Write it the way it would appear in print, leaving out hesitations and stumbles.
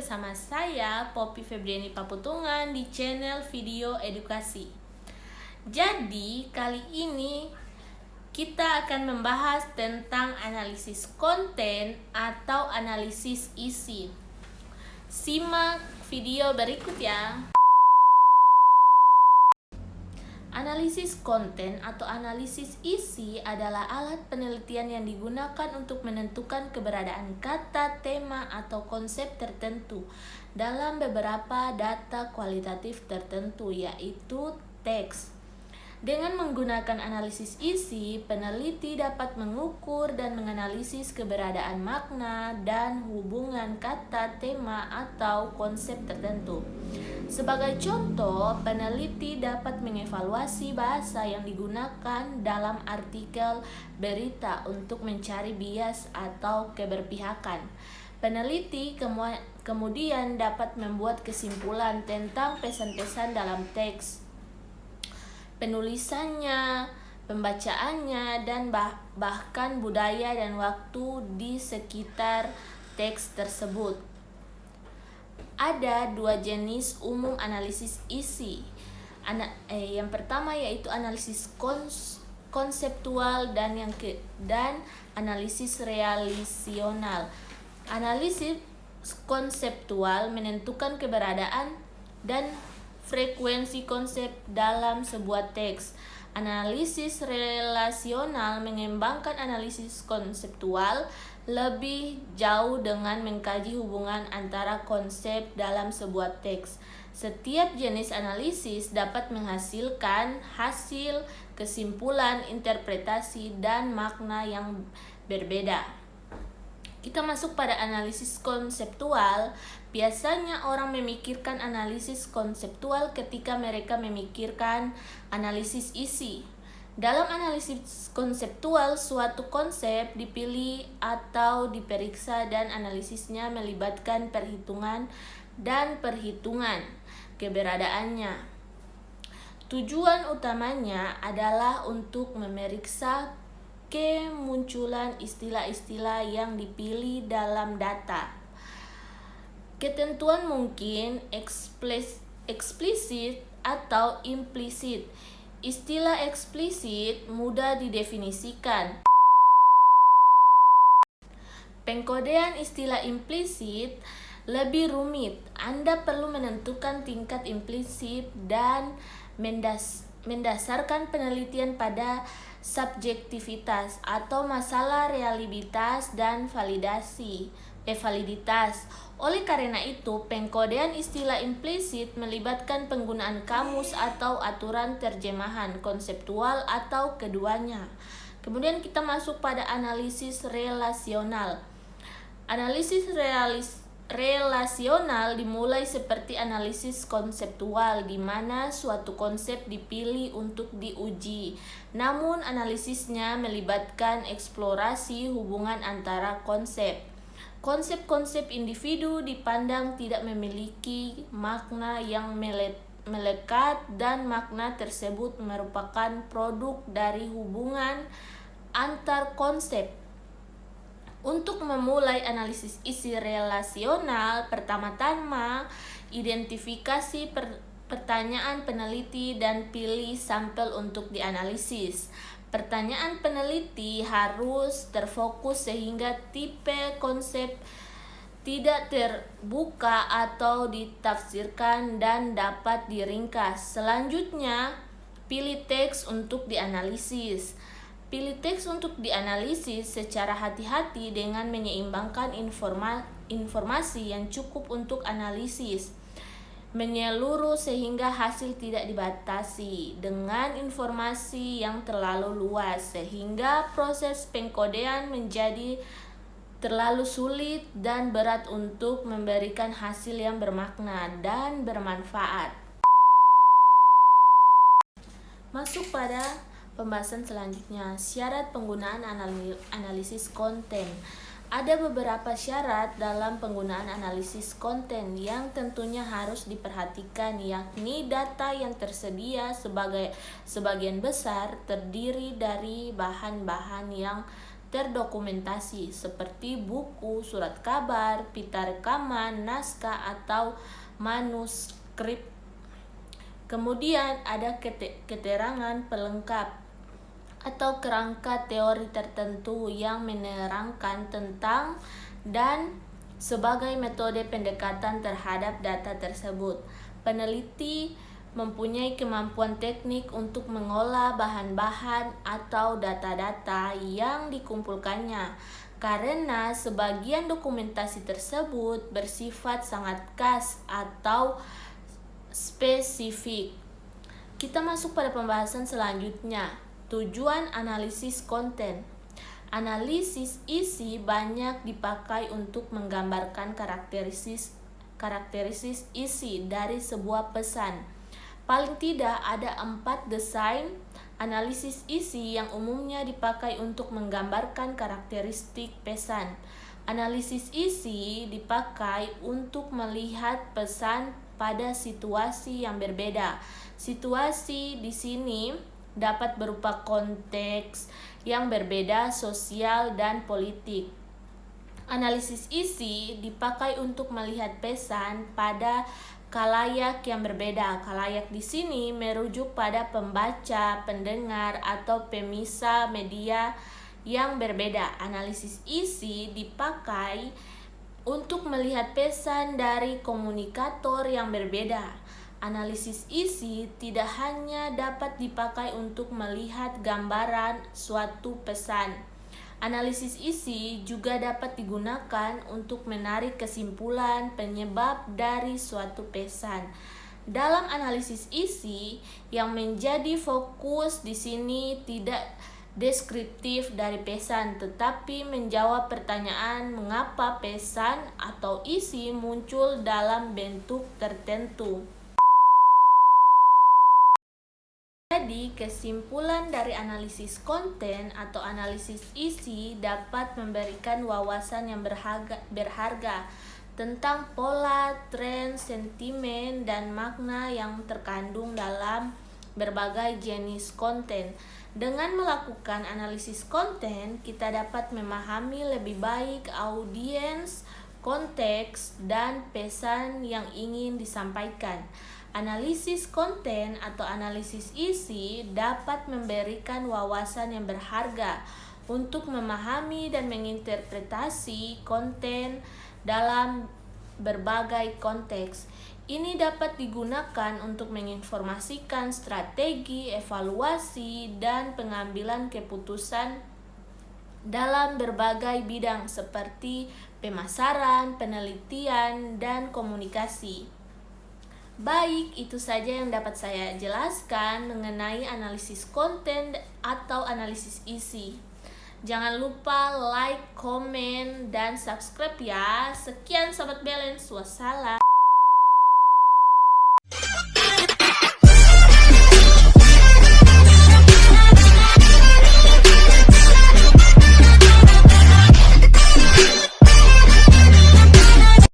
bersama saya Poppy Febriani Paputungan di channel Video Edukasi. Jadi kali ini kita akan membahas tentang analisis konten atau analisis isi. Simak video berikut ya. Analisis konten atau analisis isi adalah alat penelitian yang digunakan untuk menentukan keberadaan kata, tema, atau konsep tertentu dalam beberapa data kualitatif tertentu, yaitu teks. Dengan menggunakan analisis isi, peneliti dapat mengukur dan menganalisis keberadaan makna dan hubungan kata, tema, atau konsep tertentu. Sebagai contoh, peneliti dapat mengevaluasi bahasa yang digunakan dalam artikel berita untuk mencari bias atau keberpihakan. Peneliti kemudian dapat membuat kesimpulan tentang pesan-pesan dalam teks, penulisannya, pembacaannya, dan bahkan budaya dan waktu di sekitar teks tersebut. Ada dua jenis umum analisis isi. Yang pertama yaitu analisis konseptual dan analisis relasional. Analisis konseptual menentukan keberadaan dan frekuensi konsep dalam sebuah teks. Analisis relasional mengembangkan analisis konseptual lebih jauh dengan mengkaji hubungan antara konsep dalam sebuah teks. Setiap jenis analisis dapat menghasilkan hasil, kesimpulan, interpretasi, dan makna yang berbeda. Kita masuk pada analisis konseptual. Biasanya orang memikirkan analisis konseptual ketika mereka memikirkan analisis isi. Dalam analisis konseptual, suatu konsep dipilih atau diperiksa dan analisisnya melibatkan perhitungan keberadaannya. Tujuan utamanya adalah untuk memeriksa kemunculan istilah-istilah yang dipilih dalam data. Ketentuan mungkin eksplisit atau implisit. Istilah eksplisit mudah didefinisikan. Pengkodean istilah implisit lebih rumit. Anda perlu menentukan tingkat implisit dan mendasarkan penelitian pada subjektivitas atau masalah realitas dan validitas. Oleh karena itu, pengkodean istilah implisit melibatkan penggunaan kamus atau aturan terjemahan konseptual atau keduanya. Kemudian kita masuk pada analisis relasional. Analisis relasional dimulai seperti analisis konseptual, di mana suatu konsep dipilih untuk diuji. Namun analisisnya melibatkan eksplorasi hubungan antara konsep. Konsep-konsep individu dipandang tidak memiliki makna yang melekat dan makna tersebut merupakan produk dari hubungan antar konsep. Untuk memulai analisis isi relasional, pertama-tama identifikasi pertanyaan peneliti dan pilih sampel untuk dianalisis. Pertanyaan peneliti harus terfokus sehingga tipe konsep tidak terbuka atau ditafsirkan dan dapat diringkas. Selanjutnya, pilih teks untuk dianalisis. Pilih teks untuk dianalisis secara hati-hati dengan menyeimbangkan informasi yang cukup untuk analisis menyeluruh sehingga hasil tidak dibatasi dengan informasi yang terlalu luas sehingga proses pengkodean menjadi terlalu sulit dan berat untuk memberikan hasil yang bermakna dan bermanfaat. Masuk pada pembahasan selanjutnya, syarat penggunaan analisis konten. Ada beberapa syarat dalam penggunaan analisis konten yang tentunya harus diperhatikan, yakni data yang tersedia sebagian besar terdiri dari bahan-bahan yang terdokumentasi seperti buku, surat kabar, pita rekaman, naskah, atau manuskrip. Kemudian ada keterangan pelengkap atau kerangka teori tertentu yang menerangkan tentang dan sebagai metode pendekatan terhadap data tersebut. Peneliti mempunyai kemampuan teknik untuk mengolah bahan-bahan atau data-data yang dikumpulkannya, karena sebagian dokumentasi tersebut bersifat sangat khas atau spesifik. Kita masuk pada pembahasan selanjutnya, tujuan analisis konten. Analisis isi banyak dipakai untuk menggambarkan karakteristik isi dari sebuah pesan. Paling tidak ada 4 desain analisis isi yang umumnya dipakai untuk menggambarkan karakteristik pesan. Analisis isi dipakai untuk melihat pesan pada situasi yang berbeda. Situasi di sini dapat berupa konteks yang berbeda, sosial dan politik. Analisis isi dipakai untuk melihat pesan pada khalayak yang berbeda. Khalayak di sini merujuk pada pembaca, pendengar, atau pemirsa media yang berbeda. Analisis isi dipakai untuk melihat pesan dari komunikator yang berbeda. Analisis isi tidak hanya dapat dipakai untuk melihat gambaran suatu pesan. Analisis isi juga dapat digunakan untuk menarik kesimpulan penyebab dari suatu pesan. Dalam analisis isi, yang menjadi fokus di sini tidak deskriptif dari pesan, tetapi menjawab pertanyaan mengapa pesan atau isi muncul dalam bentuk tertentu. Jadi, kesimpulan dari analisis konten atau analisis isi dapat memberikan wawasan yang berharga tentang pola, tren, sentimen, dan makna yang terkandung dalam berbagai jenis konten. Dengan melakukan analisis konten, kita dapat memahami lebih baik audiens, konteks, dan pesan yang ingin disampaikan. Analisis konten atau analisis isi dapat memberikan wawasan yang berharga untuk memahami dan menginterpretasi konten dalam berbagai konteks. Ini dapat digunakan untuk menginformasikan strategi, evaluasi, dan pengambilan keputusan dalam berbagai bidang seperti pemasaran, penelitian, dan komunikasi. Baik, itu saja yang dapat saya jelaskan mengenai analisis konten atau analisis isi. Jangan lupa like, komen, dan subscribe ya. Sekian Sobat Balance, wassalam.